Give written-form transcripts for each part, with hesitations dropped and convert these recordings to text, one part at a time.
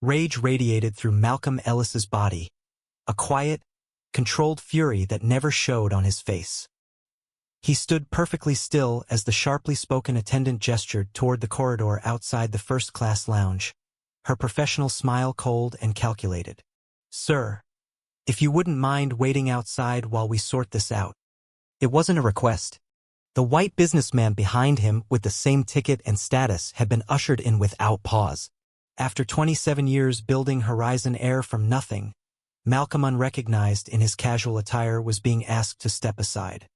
Rage radiated through Malcolm Ellis's body, a quiet, controlled fury that never showed on his face. He stood perfectly still as the sharply spoken attendant gestured toward the corridor outside the first-class lounge, her professional smile cold and calculated. "Sir, if you wouldn't mind waiting outside while we sort this out." It wasn't a request. The white businessman behind him with the same ticket and status had been ushered in without pause. After 27 years building Horizon Air from nothing, Malcolm, unrecognized in his casual attire, was being asked to step aside.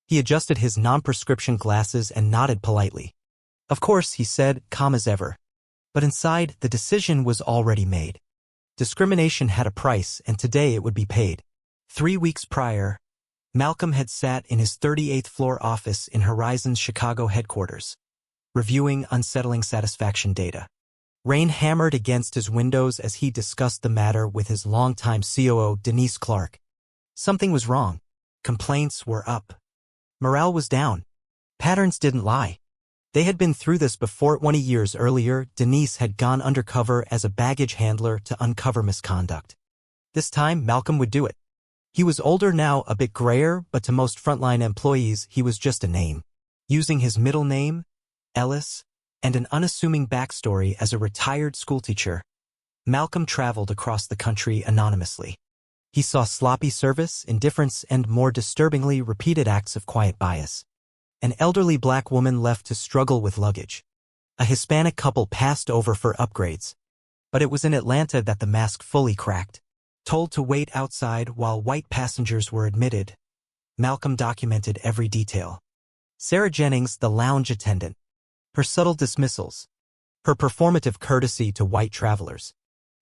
He adjusted his non-prescription glasses and nodded politely. "Of course," he said, calm as ever. But inside, the decision was already made. Discrimination had a price, and today it would be paid. 3 weeks prior, Malcolm had sat in his 38th floor office in Horizon's Chicago headquarters, reviewing unsettling satisfaction data. Rain hammered against his windows as he discussed the matter with his longtime COO, Denise Clark. Something was wrong. Complaints were up. Morale was down. Patterns didn't lie. They had been through this before. 20 years earlier, Denise had gone undercover as a baggage handler to uncover misconduct. This time, Malcolm would do it. He was older now, a bit grayer, but to most frontline employees, he was just a name. Using his middle name, Ellis, and an unassuming backstory as a retired schoolteacher, Malcolm traveled across the country anonymously. He saw sloppy service, indifference, and, more disturbingly, repeated acts of quiet bias. An elderly black woman left to struggle with luggage. A Hispanic couple passed over for upgrades. But it was in Atlanta that the mask fully cracked. Told to wait outside while white passengers were admitted, Malcolm documented every detail. Sarah Jennings, the lounge attendant. Her subtle dismissals. Her performative courtesy to white travelers.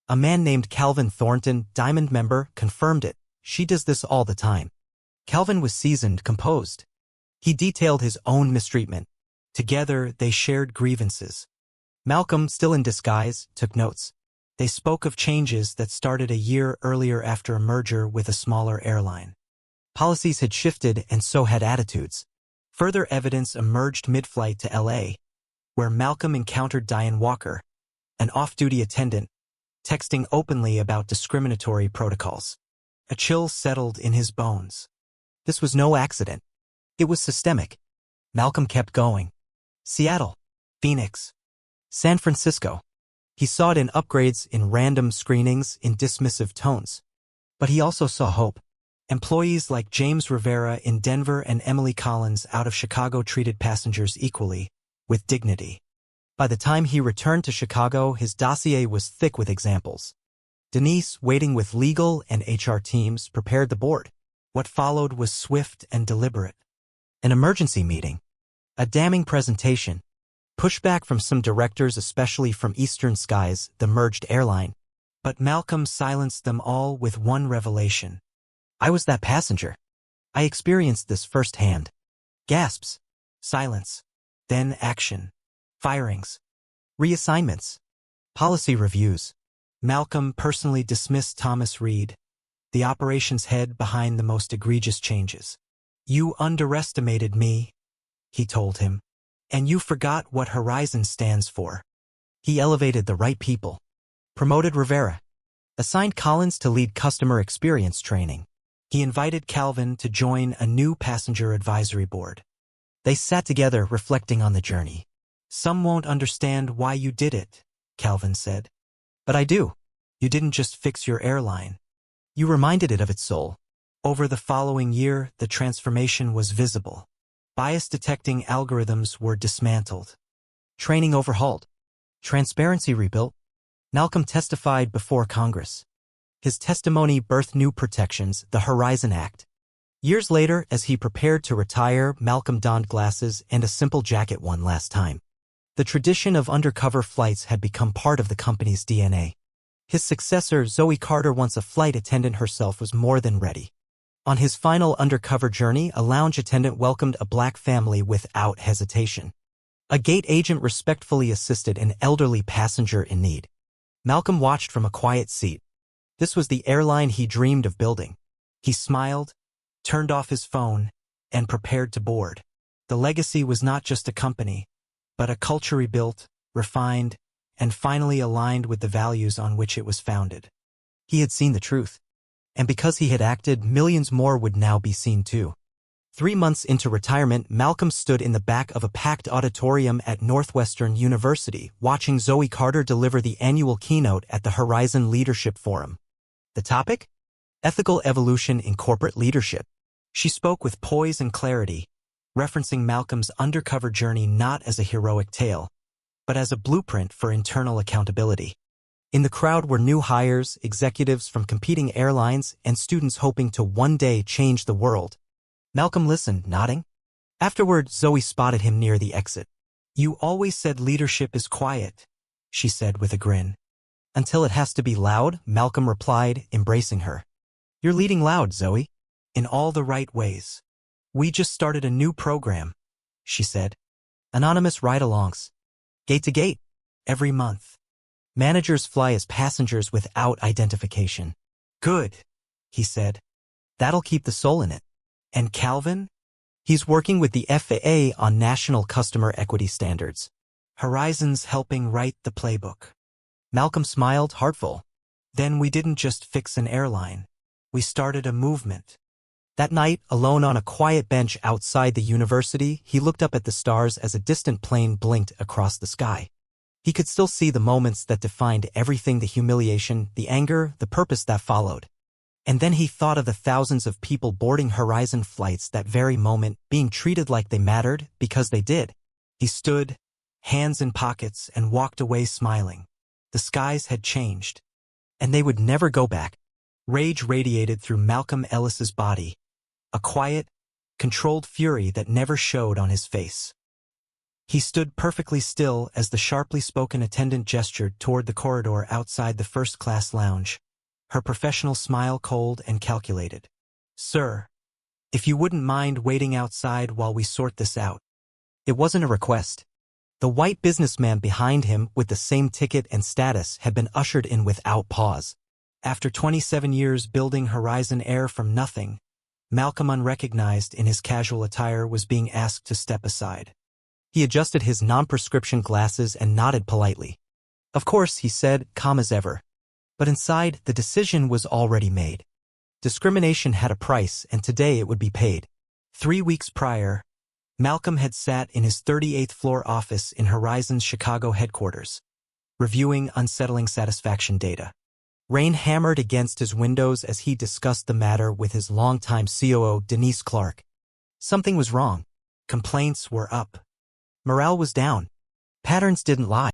A man named Calvin Thornton, Diamond member, confirmed it. "She does this all the time." Calvin was seasoned, composed. He detailed his own mistreatment. Together, they shared grievances. Malcolm, still in disguise, took notes. They spoke of changes that started a year earlier after a merger with a smaller airline. Policies had shifted, and so had attitudes. Further evidence emerged mid-flight to LA, where Malcolm encountered Diane Walker, an off-duty attendant, texting openly about discriminatory protocols. A chill settled in his bones. This was no accident. It was systemic. Malcolm kept going. Seattle, Phoenix, San Francisco. He saw it in upgrades, in random screenings, in dismissive tones. But he also saw hope. Employees like James Rivera in Denver and Emily Collins out of Chicago treated passengers equally, with dignity. By the time he returned to Chicago, his dossier was thick with examples. Denise, waiting with legal and HR teams, prepared the board. What followed was swift and deliberate. An emergency meeting. A damning presentation. Pushback from some directors, especially from Eastern Skies, the merged airline. But Malcolm silenced them all with one revelation. "I was that passenger. I experienced this firsthand." Gasps. Silence. Then action. Firings. Reassignments. Policy reviews. Malcolm personally dismissed Thomas Reed, the operations head behind the most egregious changes. "You underestimated me," he told him, "and you forgot what Horizon stands for." He elevated the right people. Promoted Rivera. Assigned Collins to lead customer experience training. He invited Calvin to join a new passenger advisory board. They sat together reflecting on the journey. "Some won't understand why you did it," Calvin said. "But I do. You didn't just fix your airline. You reminded it of its soul." Over the following year, the transformation was visible. Bias-detecting algorithms were dismantled. Training overhauled. Transparency rebuilt. Malcolm testified before Congress. His testimony birthed new protections, the Horizon Act. Years later, as he prepared to retire, Malcolm donned glasses and a simple jacket one last time. The tradition of undercover flights had become part of the company's DNA. His successor, Zoe Carter, once a flight attendant herself, was more than ready. On his final undercover journey, a lounge attendant welcomed a black family without hesitation. A gate agent respectfully assisted an elderly passenger in need. Malcolm watched from a quiet seat. This was the airline he dreamed of building. He smiled, turned off his phone, and prepared to board. The legacy was not just a company, but a culture rebuilt, refined, and finally aligned with the values on which it was founded. He had seen the truth. And because he had acted, millions more would now be seen too. 3 months into retirement, Malcolm stood in the back of a packed auditorium at Northwestern University, watching Zoe Carter deliver the annual keynote at the Horizon Leadership Forum. The topic? Ethical evolution in corporate leadership. She spoke with poise and clarity, referencing Malcolm's undercover journey not as a heroic tale, but as a blueprint for internal accountability. In the crowd were new hires, executives from competing airlines, and students hoping to one day change the world. Malcolm listened, nodding. Afterward, Zoe spotted him near the exit. "You always said leadership is quiet," she said with a grin. "Until it has to be loud," Malcolm replied, embracing her. "You're leading loud, Zoe. In all the right ways. We just started a new program," she said. "Anonymous ride-alongs. Gate to gate. Every month. Managers fly as passengers without identification." "Good," he said. "That'll keep the soul in it." "And Calvin?" "He's working with the FAA on national customer equity standards. Horizon's helping write the playbook." Malcolm smiled, heartful. "Then we didn't just fix an airline. We started a movement." That night, alone on a quiet bench outside the university, he looked up at the stars as a distant plane blinked across the sky. He could still see the moments that defined everything: the humiliation, the anger, the purpose that followed. And then he thought of the thousands of people boarding Horizon flights that very moment, being treated like they mattered because they did. He stood, hands in pockets, and walked away smiling. The skies had changed, and they would never go back. Rage radiated through Malcolm Ellis's body, a quiet, controlled fury that never showed on his face. He stood perfectly still as the sharply spoken attendant gestured toward the corridor outside the first-class lounge, her professional smile cold and calculated. "Sir, if you wouldn't mind waiting outside while we sort this out." It wasn't a request. The white businessman behind him, with the same ticket and status, had been ushered in without pause. After 27 years building Horizon Air from nothing, Malcolm, unrecognized in his casual attire, was being asked to step aside. He adjusted his non-prescription glasses and nodded politely. "Of course," he said, calm as ever. But inside, the decision was already made. Discrimination had a price, and today it would be paid. 3 weeks prior, Malcolm had sat in his 38th floor office in Horizon's Chicago headquarters, reviewing unsettling satisfaction data. Rain hammered against his windows as he discussed the matter with his longtime COO, Denise Clark. Something was wrong. Complaints were up. Morale was down. Patterns didn't lie.